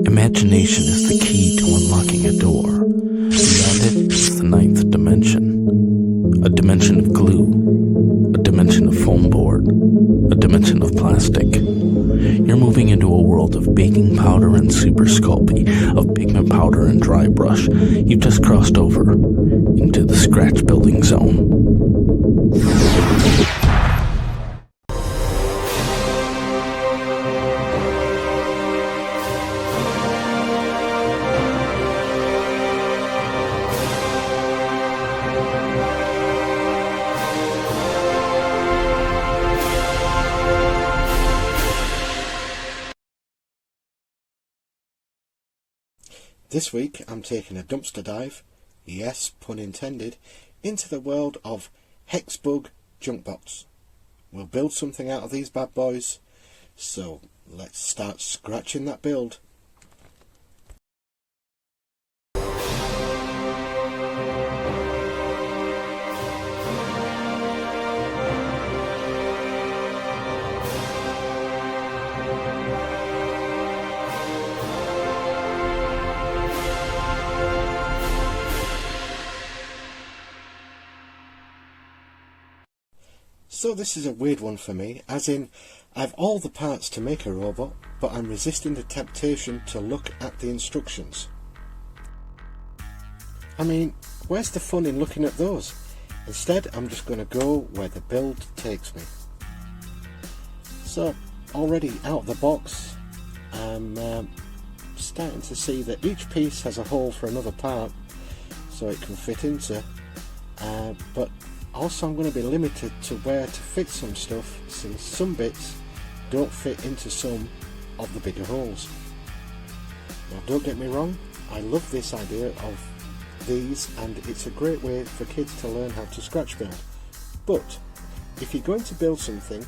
Imagination is the key to unlocking a door. Beyond it is the ninth dimension. A dimension of glue, a dimension of foam board, a dimension of plastic. You're moving into a world of baking powder and super sculpey, of pigment powder and dry brush. You've just crossed over into the scratch building zone. This week I'm taking a dumpster dive, yes, pun intended, into the world of Hexbug Junk Bots. We'll build something out of these bad boys, so let's start scratching that build. So this is a weird one for me, as in, I've all the parts to make a robot, but I'm resisting the temptation to look at the instructions. I mean, where's the fun in looking at those? Instead, I'm just going to go where the build takes me. So, already out of the box, I'm starting to see that each piece has a hole for another part, so it can fit into, but also I'm going to be limited to where to fit some stuff, since some bits don't fit into some of the bigger holes. Now don't get me wrong, I love this idea of these and it's a great way for kids to learn how to scratch build. But if you're going to build something,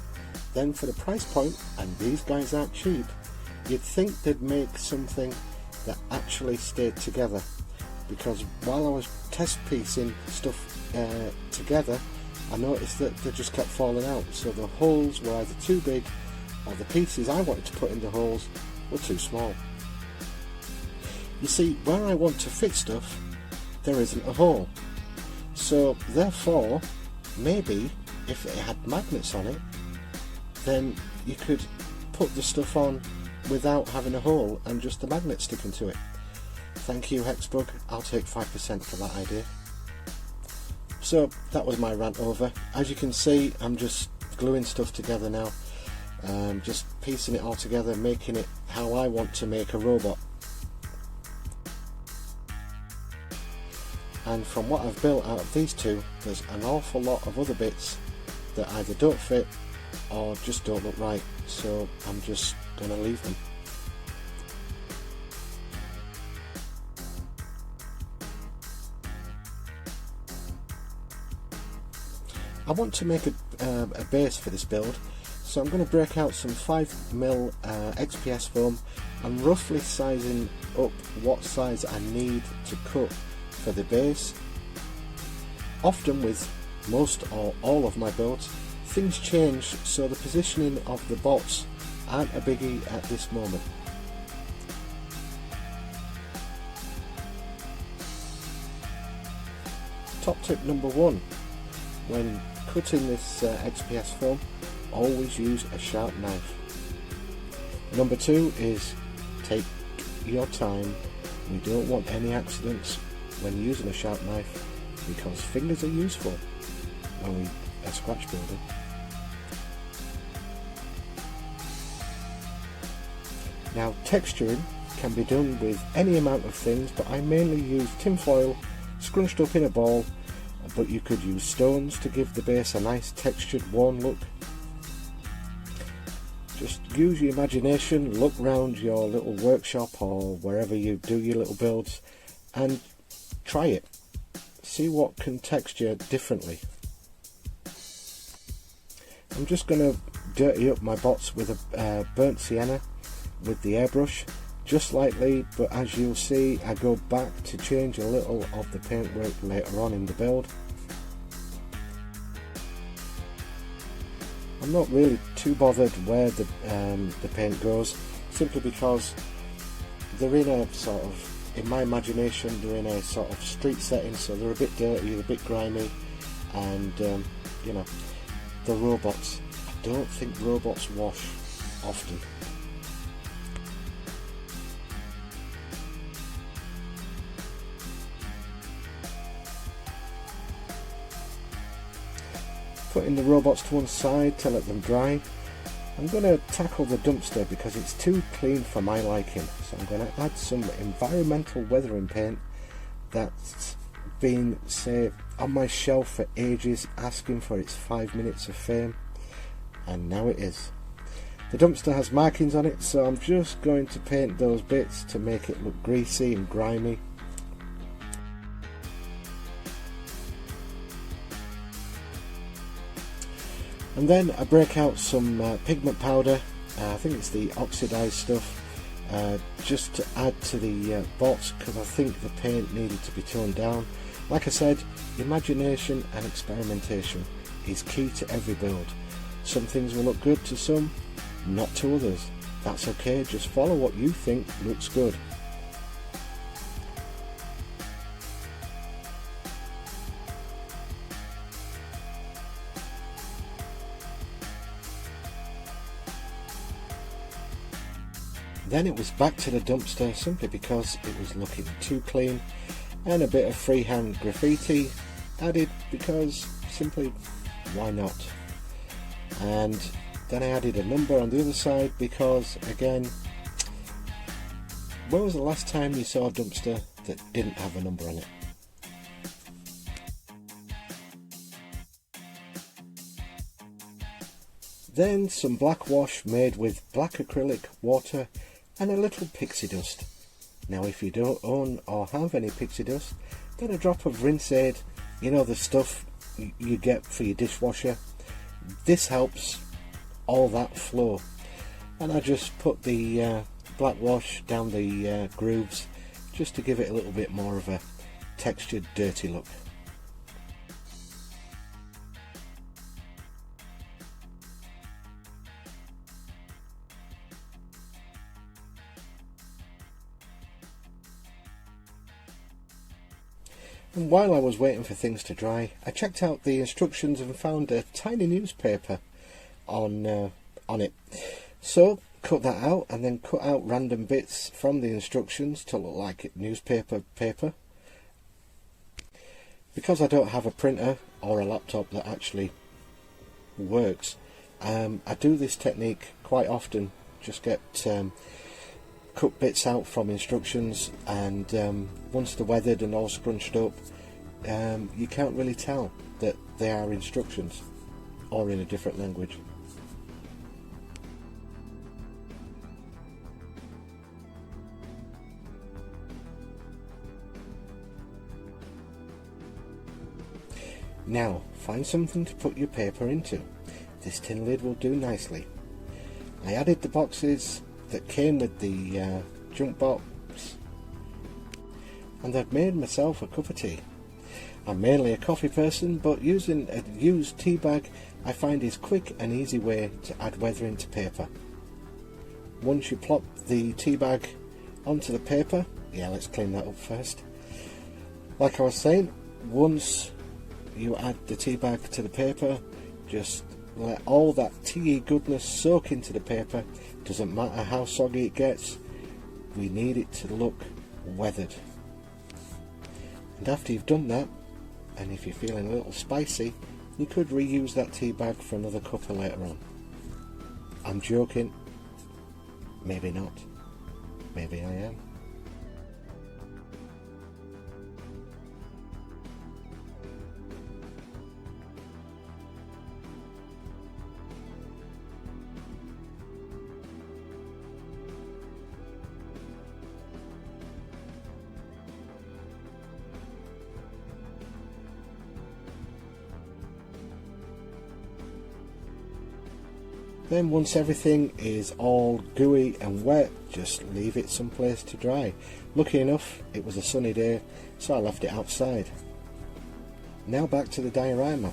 then for the price point, and these guys aren't cheap, you'd think they'd make something that actually stayed together. Because while I was test piecing stuff together, I noticed that they just kept falling out, so the holes were either too big or the pieces I wanted to put in the holes were too small. You see, where I want to fit stuff, there isn't a hole, so therefore maybe if it had magnets on it, then you could put the stuff on without having a hole and just the magnet sticking to it. Thank you, Hexbug, I'll take 5% for that idea. So that was my rant over. As you can see, I'm just gluing stuff together now, just piecing it all together, making it how I want to make a robot. And from what I've built out of these two, there's an awful lot of other bits that either don't fit or just don't look right, so I'm just going to leave them. I want to make a base for this build, so I'm going to break out some 5mm XPS foam. I'm roughly sizing up what size I need to cut for the base. Often with most or all of my builds, things change, so the positioning of the bots aren't a biggie at this moment. Top tip number one, when cutting this XPS foam, always use a sharp knife. Number two is take your time. We don't want any accidents when using a sharp knife, because fingers are useful when we are scratch building. Now, texturing can be done with any amount of things, but I mainly use tinfoil scrunched up in a ball, but you could use stones to give the base a nice textured worn look. Just use your imagination, look round your little workshop or wherever you do your little builds and try it. See what can texture differently. I'm just going to dirty up my bots with a burnt sienna with the airbrush, just lightly, but as you'll see, I go back to change a little of the paintwork later on in the build. I'm not really too bothered where the paint goes, simply because they're in a sort of, in my imagination, they're in a sort of street setting, so they're a bit dirty, they're a bit grimy, and you know, the robots. I don't think robots wash often. Putting the robots to one side to let them dry. I'm going to tackle the dumpster because it's too clean for my liking, so I'm going to add some environmental weathering paint that's been, say, on my shelf for ages, asking for its 5 minutes of fame, and now it is. The dumpster has markings on it, so I'm just going to paint those bits to make it look greasy and grimy. And then I break out some pigment powder, I think it's the oxidized stuff, just to add to the bots, because I think the paint needed to be toned down. Like I said, imagination and experimentation is key to every build. Some things will look good to some, not to others. That's okay, just follow what you think looks good. Then it was back to the dumpster, simply because it was looking too clean, and a bit of freehand graffiti added because simply why not. And then I added a number on the other side because, again, when was the last time you saw a dumpster that didn't have a number on it? Then some black wash made with black acrylic, water and a little pixie dust. Now if you don't own or have any pixie dust, then a drop of rinse aid, you know, the stuff you get for your dishwasher. This helps all that flow. And I just put the black wash down the grooves just to give it a little bit more of a textured, dirty look. And while I was waiting for things to dry, I checked out the instructions and found a tiny newspaper on it. So cut that out and then cut out random bits from the instructions to look like newspaper paper. Because I don't have a printer or a laptop that actually works, I do this technique quite often. Just get cut bits out from instructions, and once they're weathered and all scrunched up, you can't really tell that they are instructions or in a different language. Now find something to put your paper into. This tin lid will do nicely. I added the boxes that came with the junk bots, and I've made myself a cup of tea. I'm mainly a coffee person, but using a used tea bag I find is quick and easy way to add weathering to paper. Once you plop the tea bag onto the paper, let's clean that up first. Like I was saying, once you add the tea bag to the paper, just let all that tea goodness soak into the paper. Doesn't matter how soggy it gets, we need it to look weathered. And after you've done that, and if you're feeling a little spicy, you could reuse that tea bag for another cuppa later on. I'm joking, maybe not, maybe I am. Then once everything is all gooey and wet, just leave it someplace to dry. Lucky enough, it was a sunny day, so I left it outside. Now back to the diorama.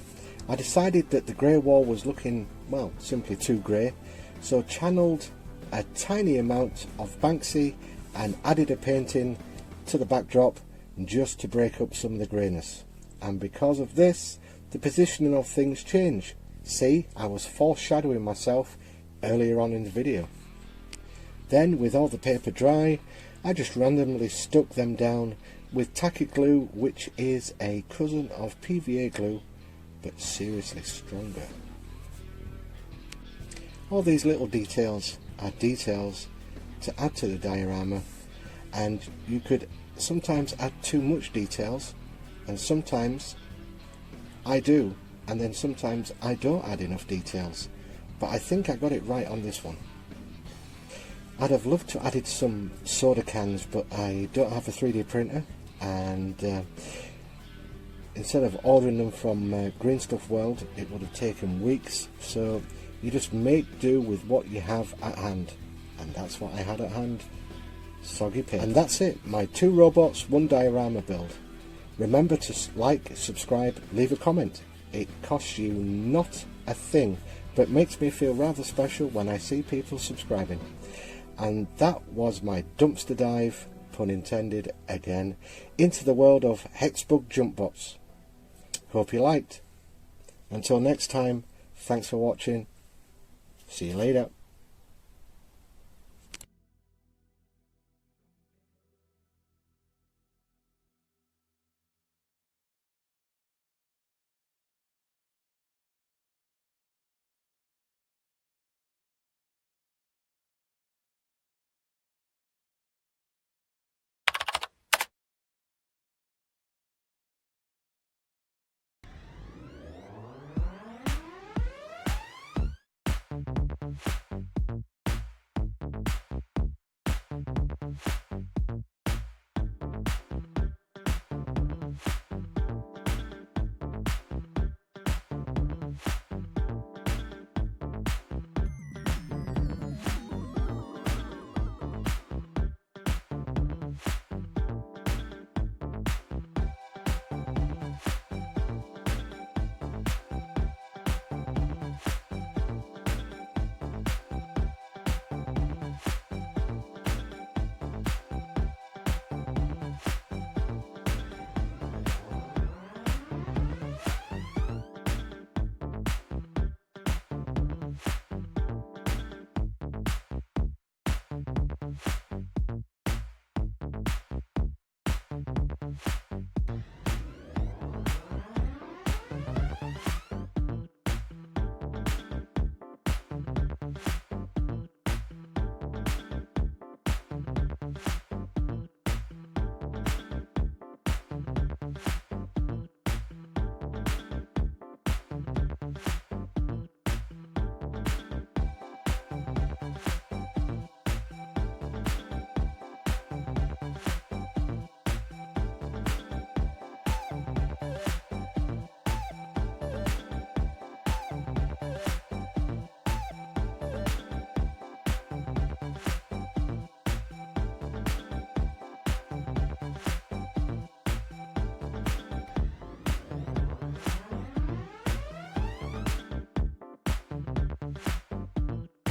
I decided that the grey wall was looking, well, simply too grey, so channeled a tiny amount of Banksy and added a painting to the backdrop just to break up some of the greyness. And because of this, the positioning of things change. See, I was foreshadowing myself earlier on in the video. Then, with all the paper dry, I just randomly stuck them down with tacky glue, which is a cousin of PVA glue, but seriously stronger. All these little details are details to add to the diorama, and you could sometimes add too much details, and sometimes I do, and then sometimes I don't add enough details, but I think I got it right on this one. I'd have loved to added some soda cans, but I don't have a 3D printer, and instead of ordering them from Green Stuff World, it would have taken weeks. So you just make do with what you have at hand, and that's what I had at hand: soggy paint. And that's it, my 2 robots, 1 diorama build. Remember to like, subscribe, leave a comment. It costs you not a thing, but makes me feel rather special when I see people subscribing. And that was my dumpster dive, pun intended again, into the world of Hexbug Junk Bots. Hope you liked. Until next time, thanks for watching. See you later.